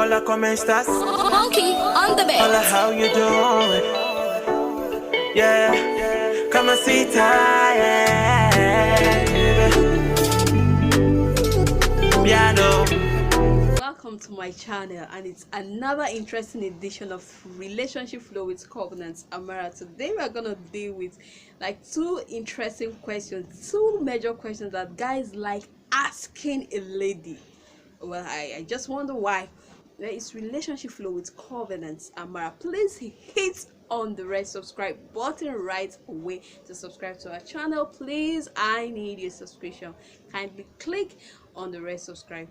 Hola, ¿cómo estás? Monkey on the bed. Hola, how you doing? Yeah, Mamacita, yeah. Piano. Welcome to my channel, and it's another interesting edition of Relationship Flow with Covenants Amara. Today we are gonna deal with like two interesting questions, two major questions that guys like asking a lady. Well, I just wonder why. There is Relationship Flow with Covenants Amara. Please hit on the red subscribe button right away to subscribe to our channel. Please, I need your subscription. Kindly click on the red subscribe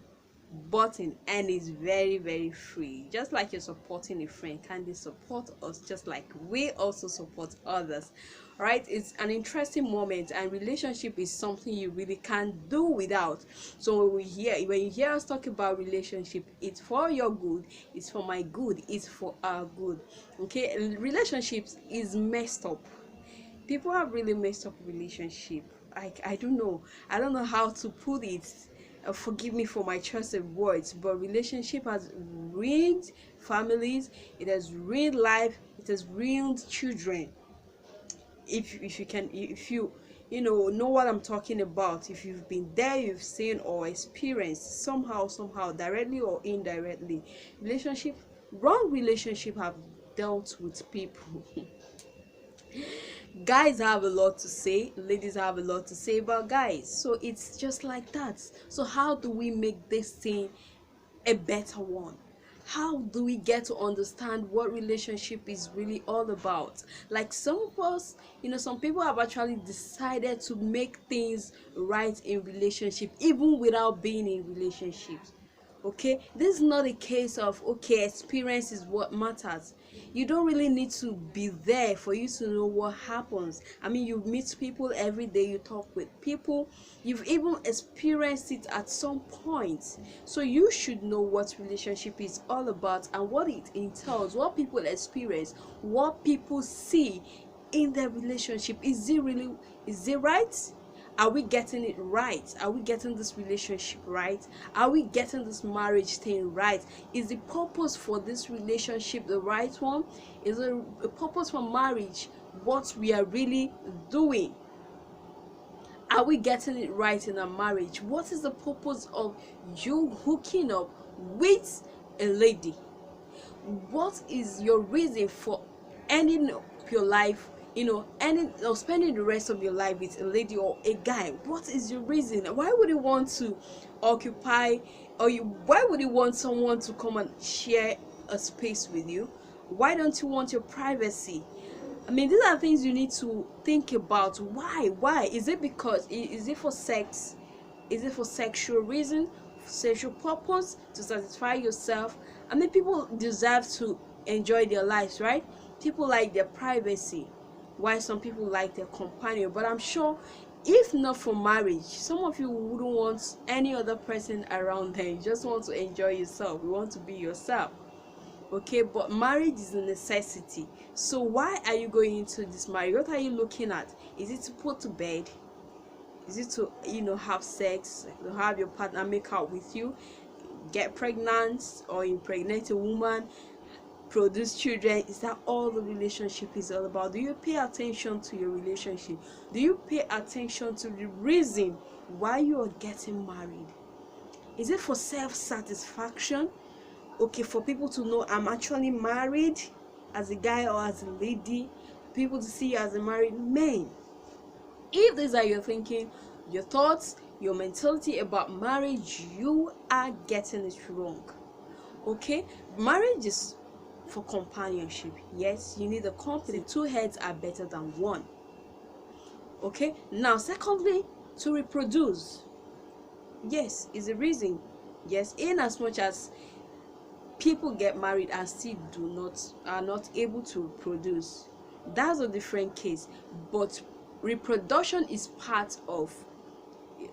button, and it's very free. Just like you're supporting a friend, kindly support us just like we also support others. All right, it's an interesting moment, and relationship is something you really can't do without. So when you hear us talk about relationship, it's for your good, it's for my good, it's for our good. Okay, relationships is messed up. People have really messed up relationship. I don't know, how to put it. Forgive me for my choice of words, but relationship has ruined families, it has ruined life, it has ruined children. If you know what I'm talking about, if you've been there, you've seen or experienced somehow directly or indirectly, wrong relationship have dealt with people. Guys have a lot to say, ladies have a lot to say about guys, so it's just like that. So how do we make this thing a better one? How do we get to understand what relationship is really all about? Like some of us, some people have actually decided to make things right in relationship even without being in relationships. Okay, this is not a case of okay, experience is what matters. You don't really need to be there for you to know what happens. I mean, you meet people every day, you talk with people, you've even experienced it at some point, so you should know what relationship is all about and what it entails, what people experience, what people see in their relationship. Is it right? Are we getting it right? Are we getting this relationship right? Are we getting this marriage thing right? Is the purpose for this relationship the right one? Is the purpose for marriage what we are really doing? Are we getting it right in our marriage? What is the purpose of you hooking up with a lady? What is your reason for ending up your life, ending or spending the rest of your life with a lady or a guy? What is your reason? Why would you want to occupy, why would you want someone to come and share a space with you? Why don't you want your privacy? I mean, these are things you need to think about. Why is it? Because is it for sex? Is it for sexual reason, sexual purpose, to satisfy yourself? I mean, people deserve to enjoy their lives, right? People like their privacy, while some people like their companion. But I'm sure if not for marriage, some of you wouldn't want any other person around them. You just want to enjoy yourself, you want to be yourself. Okay, but marriage is a necessity. So why are you going into this marriage? What are you looking at? Is it to put to bed? Is it to have sex, to have your partner make out with you, get pregnant or impregnate a woman, produce children? Is that all the relationship is all about? Do you pay attention to your relationship? Do you pay attention to the reason why you are getting married? Is it for self-satisfaction? Okay, for people to know I'm actually married as a guy or as a lady, people to see you as a married man. If these are your thinking, your thoughts, your mentality about marriage, you are getting it wrong. Okay, marriage is for companionship. Yes, you need a company. Two heads are better than one. Okay, now secondly, to reproduce. Yes, is a reason. Yes, in as much as people get married and still are not able to reproduce, that's a different case. But reproduction is part of,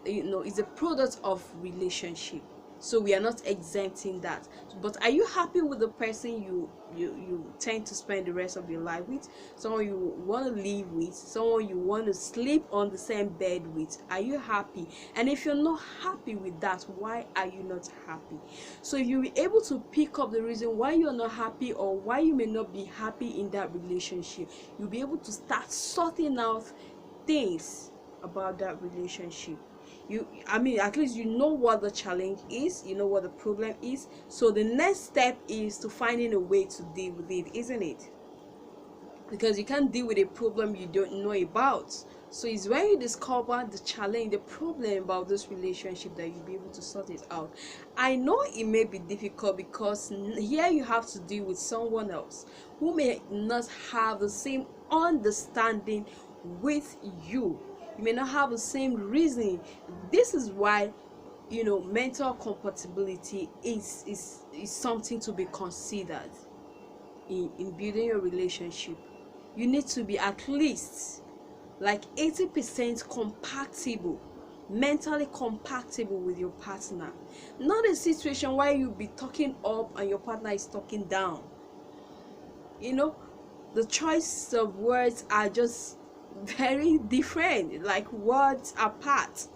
is a product of relationship. So we are not exempting that. But are you happy with the person you tend to spend the rest of your life with? Someone you want to live with, someone you want to sleep on the same bed with? Are you happy? And if you're not happy with that, why are you not happy? So if you'll be able to pick up the reason why you're not happy, or why you may not be happy in that relationship, you'll be able to start sorting out things about that relationship. At least you know what the challenge is, you know what the problem is. So the next step is to finding a way to deal with it, isn't it? Because you can't deal with a problem you don't know about. So it's when you discover the challenge, the problem about this relationship, that you'll be able to sort it out. I know it may be difficult, because here you have to deal with someone else who may not have the same understanding with you. You may not have the same reasoning. This is why, mental compatibility is something to be considered in building your relationship. You need to be at least like 80% compatible, mentally compatible with your partner. Not a situation where you'll be talking up and your partner is talking down. The choice of words are just very different, like words apart.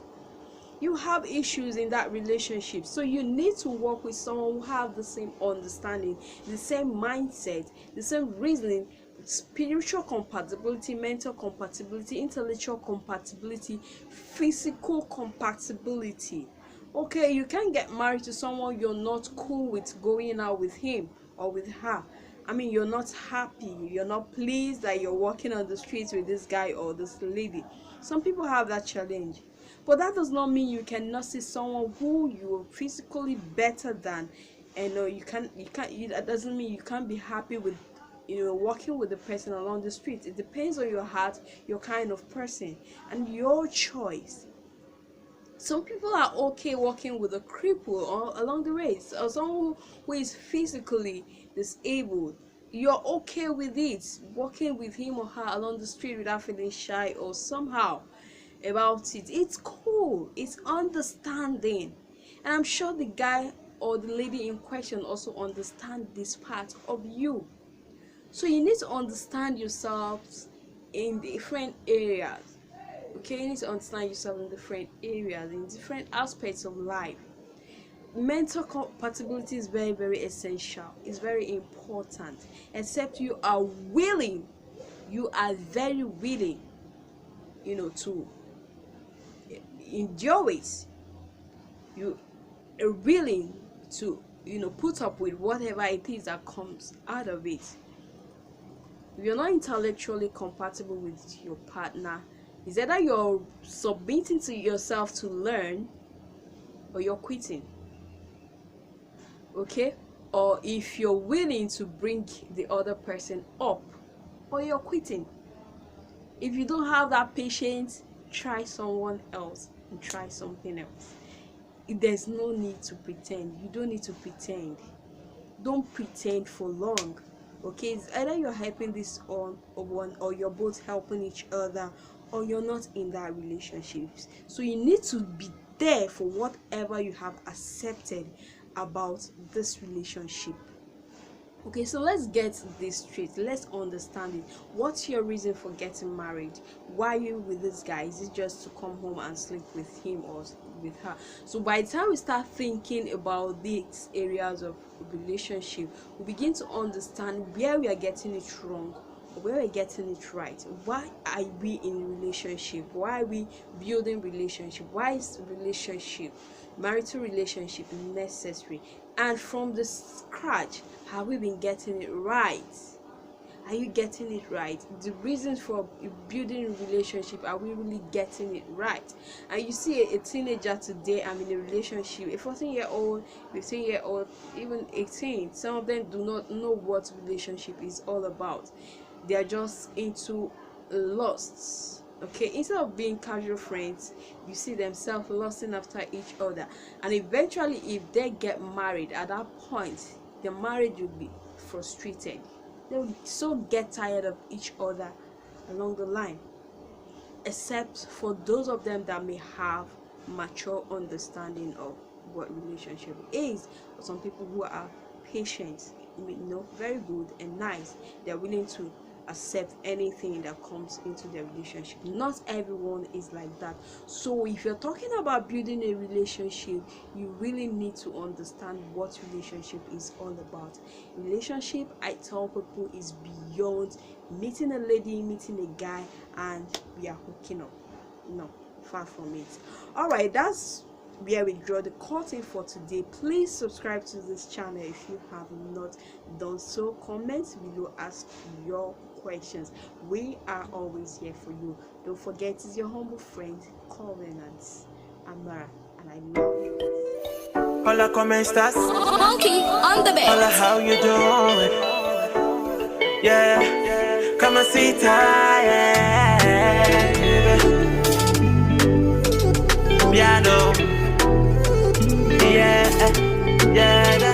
You have issues in that relationship, so you need to work with someone who have the same understanding, the same mindset, the same reasoning, spiritual compatibility, mental compatibility, intellectual compatibility, physical compatibility. Okay, you can't get married to someone you're not cool with going out with him or with her. You're not happy, you're not pleased that you're walking on the streets with this guy or this lady. Some people have that challenge. But that does not mean you cannot see someone who you're physically better than, and that doesn't mean you can't be happy with walking with the person along the street. It depends on your heart, your kind of person, and your choice. Some people are okay walking with a cripple or along the race, or someone who is physically disabled. You're okay with it, walking with him or her along the street without feeling shy or somehow about it. It's cool, it's understanding. And I'm sure the guy or the lady in question also understand this part of you. So you need to understand yourselves in different areas. Okay, you need to understand yourself in different areas, in different aspects of life. Mental compatibility is very, very essential. It's very important. Except you are willing, you are very willing, to endure it. You are willing to, put up with whatever it is that comes out of it. If you're not intellectually compatible with your partner, it's either you're submitting to yourself to learn, or you're quitting. Okay? Or if you're willing to bring the other person up, or you're quitting. If you don't have that patience, try someone else and try something else. There's no need to pretend. You don't need to pretend. Don't pretend for long. Okay, it's either you're helping this on or one, or you're both helping each other, or you're not in that relationship. So you need to be there for whatever you have accepted about this relationship. Okay, so let's get this straight. Let's understand it. What's your reason for getting married? Why are you with this guy? Is it just to come home and sleep with him or with her? So by the time we start thinking about these areas of relationship, we begin to understand where we are getting it wrong, where we're getting it right. Why are we in relationship? Why are we building relationship? Why is relationship, marital relationship, necessary? And from the scratch, have we been getting it right? Are you getting it right? The reasons for building a relationship, are we really getting it right? And you see a teenager today, I'm in a relationship, a 14-year-old, 15-year-old, even 18, some of them do not know what relationship is all about. They are just into lusts. Okay, instead of being casual friends, you see themselves lusting after each other, and eventually if they get married, at that point the marriage will be frustrated. They will so get tired of each other along the line, except for those of them that may have mature understanding of what relationship is. For some people who are patient, very good and nice, they're willing to accept anything that comes into their relationship. Not everyone is like that. So if you're talking about building a relationship, you really need to understand what relationship is all about. Relationship, I tell people, is beyond meeting a lady, meeting a guy, and we are hooking up. No, far from it. All right, that's where we draw the curtain for today. Please subscribe to this channel if you have not done so. Comment below, ask your questions. We are always here for you. Don't forget, it's your humble friend Covenant Amara, and I love you. Hola, ¿cómo estás? Monkey on the Hola, bed. how you doing? Yeah, Mamacita, yeah. Piano, yeah, yeah.